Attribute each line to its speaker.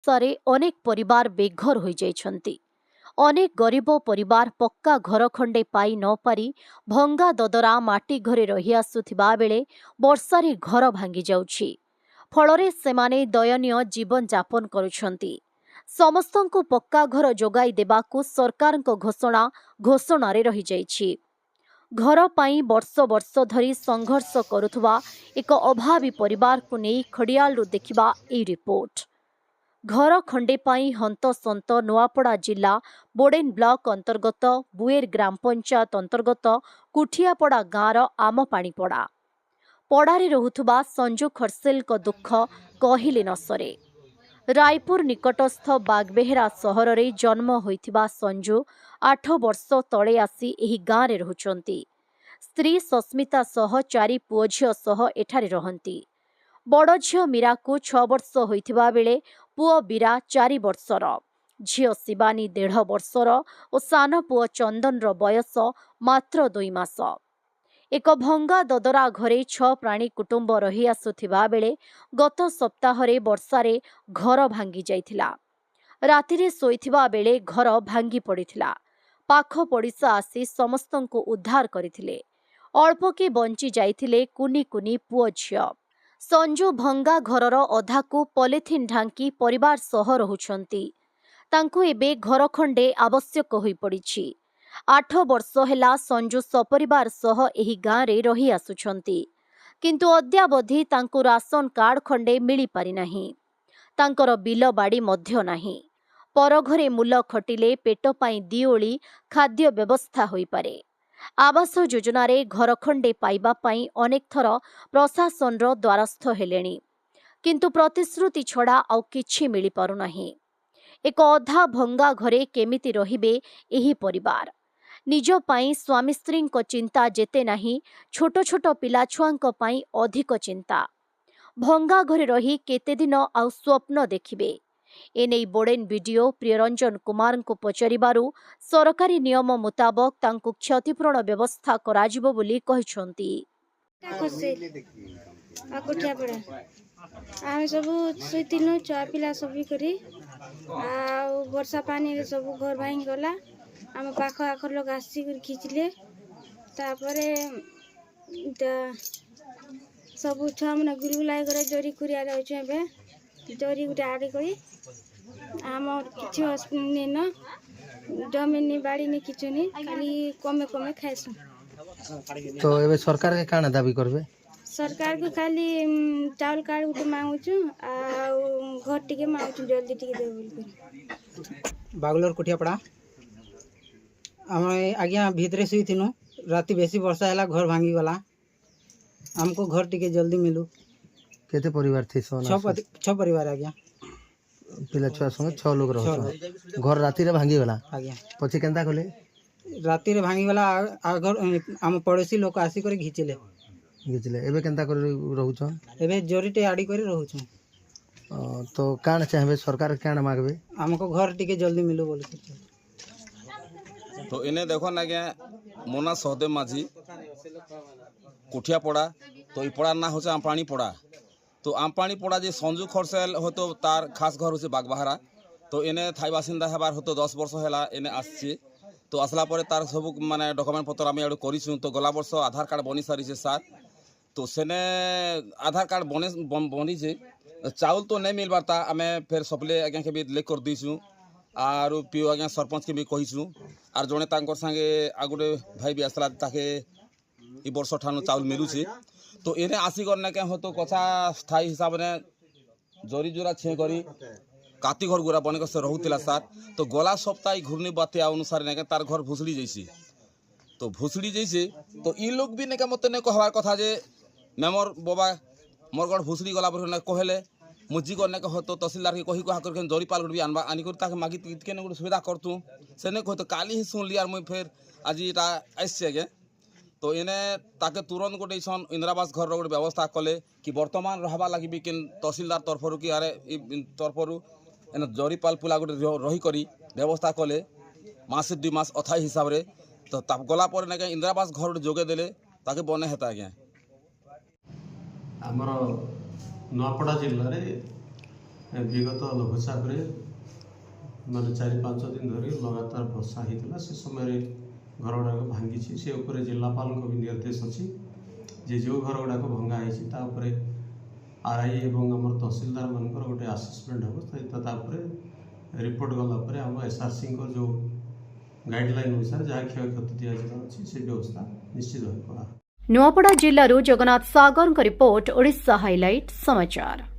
Speaker 1: ସାରେ ଅନେକ ପରିବାର ବେଘର ହୋଇଯାଇଛନ୍ତି। ଅନେକ ଗରିବ ପରିବାର ପକ୍କା ଘର ଖଣ୍ଡେ ପାଇ ନ ପାରି ଭଙ୍ଗା ଦଦରା ମାଟି ଘରେ ରହି ଆସୁଥିବା ବେଳେ ବର୍ଷାରେ ଘର ଭାଙ୍ଗି ଯାଉଛି। ଫଳରେ ସେମାନେ ଦୟନୀୟ ଜୀବନଯାପନ କରୁଛନ୍ତି। ସମସ୍ତଙ୍କୁ ପକ୍କା ଘର ଯୋଗାଇ ଦେବାକୁ ସରକାରଙ୍କ ଘୋଷଣାରେ ରହିଯାଇଛି। ଘର ପାଇଁ ବର୍ଷ ବର୍ଷ ଧରି ସଂଘର୍ଷ କରୁଥିବା ଏକ ଅଭାବୀ ପରିବାରକୁ ନେଇ ଖଡ଼ିଆଳରୁ ଦେଖିବା ଏହି ରିପୋର୍ଟ। ଘର ଖଣ୍ଡେ ପାଇଁ ହନ୍ତସନ୍ତ ନୂଆପଡ଼ା ଜିଲ୍ଲା ବୋଡେନ ବ୍ଲକ ଅନ୍ତର୍ଗତ ବୁଏର ଗ୍ରାମ ପଞ୍ଚାୟତ ଅନ୍ତର୍ଗତ କୁଠିଆପଡ଼ା ଗାଁର ଆମପାଣିପଡ଼ା। ପଡ଼ାରେ ରହୁଥିବା ସଞ୍ଜୁ ଖର୍ସେଲଙ୍କ ଦୁଃଖ କହିଲେ ନ ସରେ। ରାୟପୁର ନିକଟସ୍ଥ ବାଗବେହେରା ସହରରେ ଜନ୍ମ ହୋଇଥିବା ସଞ୍ଜୁ 8 ବର୍ଷ ତଳେ ଆସି ଏହି ଗାଁରେ ରହୁଛନ୍ତି। ସ୍ତ୍ରୀ ସସ୍ମିତା ସହ 4 ପୁଅ ଝିଅ ସହ ଏଠାରେ ରହନ୍ତି। ବଡ଼ ଝିଅ ମୀରାକୁ 6 ବର୍ଷ ହୋଇଥିବା ବେଳେ ପୁଅ ବୀରା 4 ବର୍ଷର, ଝିଅ ଶିବାନୀ 1.5 ବର୍ଷର ଓ ସାନ ପୁଅ ଚନ୍ଦନର ବୟସ ମାତ୍ର 2 ମାସ। ଏକ ଭଙ୍ଗା ଦଦରା ଘରେ 6 ପ୍ରାଣୀ କୁଟୁମ୍ବ ରହି ଆସୁଥିବା ବେଳେ ଗତ ସପ୍ତାହରେ ବର୍ଷାରେ ଘର ଭାଙ୍ଗି ଯାଇଥିଲା। ରାତିରେ ଶୋଇଥିବା ବେଳେ ଘର ଭାଙ୍ଗି ପଡ଼ିଥିଲା। ପାଖ ପଡ଼ିଶା ଆସି ସମସ୍ତଙ୍କୁ ଉଦ୍ଧାର କରିଥିଲେ। ଅଳ୍ପକେ ବଞ୍ଚି ଯାଇଥିଲେ କୁନି କୁନି ପୁଅ ଝିଅ। ସଞ୍ଜୁ ଭଙ୍ଗା ଘରର ଅଧାକୁ ପଲିଥିନ୍ ଢାଙ୍କି ପରିବାର ସହ ରହୁଛନ୍ତି। ତାଙ୍କୁ ଏବେ ଘର ଖଣ୍ଡେ ଆବଶ୍ୟକ ହୋଇପଡ଼ିଛି। 8 ବର୍ଷ ହେଲା ସଞ୍ଜୁ ସପରିବାର ସହ ଏହି ଗାଁରେ ରହି ଆସୁଛନ୍ତି। କିନ୍ତୁ ଅଦ୍ୟାବଧି ତାଙ୍କୁ ରାସନ କାର୍ଡ ଖଣ୍ଡେ ମିଳିପାରିନାହିଁ। ତାଙ୍କର ବିଲ ବାଡ଼ି ମଧ୍ୟ ନାହିଁ। ପରଘରେ ମୂଲ ଖଟିଲେ ପେଟ ପାଇଁ ଦିଓଳି ଖାଦ୍ୟ ବ୍ୟବସ୍ଥା ହୋଇପାରେ। ଆବାସ ଯୋଜନାରେ ଘର ଖଣ୍ଡେ ପାଇବା ପାଇଁ ଅନେକ ଥର ପ୍ରଶାସନର ଦ୍ୱାରସ୍ଥ ହେଲେଣି, କିନ୍ତୁ ପ୍ରତିଶ୍ରୁତି ଛଡ଼ା ଆଉ କିଛି ମିଳିପାରୁନାହିଁ। ଏକ ଅଧା ଭଙ୍ଗା ଘରେ କେମିତି ରହିବେ ଏହି ପରିବାର? ନିଜ ପାଇଁ ସ୍ୱାମୀ ସ୍ତ୍ରୀଙ୍କ ଚିନ୍ତା ଯେତେ ନାହିଁ, ଛୋଟ ଛୋଟ ପିଲାଛୁଆଙ୍କ ପାଇଁ ଅଧିକ ଚିନ୍ତା। ଭଙ୍ଗା ଘରେ ରହି କେତେଦିନ ଆଉ ସ୍ୱପ୍ନ ଦେଖିବେ? ଏନେଇ ବୋଡେନ ବିଡିଓ ପ୍ରିୟରଞ୍ଜନ କୁମାରଙ୍କୁ ପଚାରିବାରୁ ସରକାରୀ ନିୟମ ମୁତାବକ ତାଙ୍କୁ କ୍ଷତିପୂରଣ ବ୍ୟବସ୍ଥା କରାଯିବ ବୋଲି କହିଛନ୍ତି।
Speaker 2: ଆମେ ସବୁ ଶୋଇଥିଲୁ, ଛୁଆ ପିଲା ସବୁ କରି ଆଉ ବର୍ଷା ପାଣିରେ ସବୁ ଘର ଭାଙ୍ଗି ଗଲା। ଆମ ପାଖ ଆଖ ଲୋକ ଆସିକରି ଖିଚିଲେ। ତାପରେ ସବୁ ଛୁଆମାନେ ଗୁଲଗୁଲାଇ କରି ଜରି କୁରିଆରେ ଅଛୁ। ଏବେ ଜରି ଗୋଟେ ଆଡ଼ି କରି ଆମର କିଛି ଅସୁବିଧା ନ ଜମିନି ବାଡ଼ିନି କିଛି ନି, ଖାଲି କମେ କମେ ଖାଇସୁଁ।
Speaker 3: ତ ଏବେ ସରକାର କାଣା ଦାବି করবে?
Speaker 2: ସରକାରକୁ ଖାଲି ଚାଉଳ କାର୍ଡ ଗୋଟେ ମାଗୁଛୁ ଆଉ ଘର ଟିକେ ମାଗୁଛୁ, ଜଲ୍ଦି ଟିକେ ଦେବ ବୋଲି।
Speaker 4: ବାଗଲୋର କୁଠିଆପଡ଼ା ଆମେ ଆଜ୍ଞା ଭିତରେ ଶୋଇଥିନୁ। ରାତି ବେଶୀ ବର୍ଷା ହେଲା, ଘର ଭାଙ୍ଗିଗଲା। ଆମକୁ ଘର ଟିକେ ଜଲ୍ଦି ମିଲୁ।
Speaker 3: କେତେ ପରିବାର থিস?
Speaker 4: 6 ପରିବାର ଆଜ୍ଞା।
Speaker 3: ପିଲା ଛୁଆ ସଙ୍ଗେ 6 ଲୋକ ରହୁଛ। ଘର ରାତିରେ ଭାଙ୍ଗିଗଲା
Speaker 4: ଆଜ୍ଞା।
Speaker 3: પછી କେନ୍ତା କଲେ?
Speaker 4: ରାତିରେ ଭାଙ୍ଗିଗଲା। ଆମ ପଡ଼ୋଶୀ ଲୋକ ଆସିକରି ଘିଚିଲେ।
Speaker 3: ଏବେ କେନ୍ତା କରି ରହୁଛ?
Speaker 4: ଏବେ ଜରିଟେ ଆଡ଼ି କରି ରହୁଛୁ।
Speaker 3: ତ କାଣା ଚାହିଁବେ? ସରକାର କାଣା ମାଗବେ?
Speaker 4: ଆମକୁ ଘର ଟିକେ ଜଲ୍ଦି ମିଲୁ ବୋଲି।
Speaker 5: तो इन्हें देखो ना क्या मोना सहदेव माझी कुठिया पड़ा, तो ये पड़ा ना हो आमपानी पड़ा। तो आमपानी पड़ा जे संजू खरसेल हो तो तार खास घर हो बागबाहारा। तो इन्हें थाई बासिंदा हबार हो तो 10 वर्ष है इन्हें आसचे। तो आसला पर तार सब माने डॉक्यूमेंट पत्र आम एडे करिसु। तो गला वर्ष आधार कार्ड बनी सारी से साथ तो सेने आधार कार्ड बनी से चाउल तो नहीं मिल पारता। आम फिर सप्ले आज्ञा के भी लेख कर दीसु आर पीओ आज्ञा सरपंच के भी कहीसु। आर जड़े तांकर संगे आ गोटे भाई भी आसला ताके ई वर्ष ठानु चाउल मिलुचे। तो इन्हें आसिक क्या हो तो कथा स्थायी हिसाब से जरी जुरा छे करी काती घर गुरा बने से रोला सार। तो गला सप्ताह घूर्णी बात्या अनुसार ने तार घर भुसड़ी जैसी। तो भुसड़ी जैसे तो ई लोग भी ने मत ने कहबार कथा जे मेमोर बाबा मोर घर भुसड़ी गला पर कहले मुझी को कह तो तहसीलदार के कही कहा कर जरी पाल भी आनबा आनी कर मागी के गोटे सुविधा करतु से नहीं कह तो काली ही शुणली और मुई फिर आज इटा आसचे आगे। तो इन्हें ताके तुरंत गोटे इंदिरावास घर गोटे व्यवस्था कले कि वर्तमान रहा लगी भी कि तहसीलदार तरफर कि आरे तरफर एने जरीपाल पुला गोटे रही व्यवस्था कले मासे 2 मास अथाई हिसाब से। तो गला पर इंदिरावास घर गोटे जोगे देले ताके बने हेता आज्ञा।
Speaker 6: आमर नुआपड़ा जिले में विगत लघुचाप माने 4-5 दिन धरी लगातार वर्षा होता से समय घर गुड़ाक भांगी से उपर जिलापाल भी निर्देश अच्छी जे जो घर गुड़ाक भंगा होती आरआई एवं आम तहसिलदार मानकर गोटे आसेसमेंट हम रिपोर्ट गलापर आम एसआरसी जो गाइडलाइन अनुसार जहाँ क्षयक्षति दिजाची से व्यवस्था निश्चित भाव करा।
Speaker 1: नुआपड़ा जिल्लारू जगन्नाथ सागर रिपोर्ट ओडिशा हाइलाइट समाचार।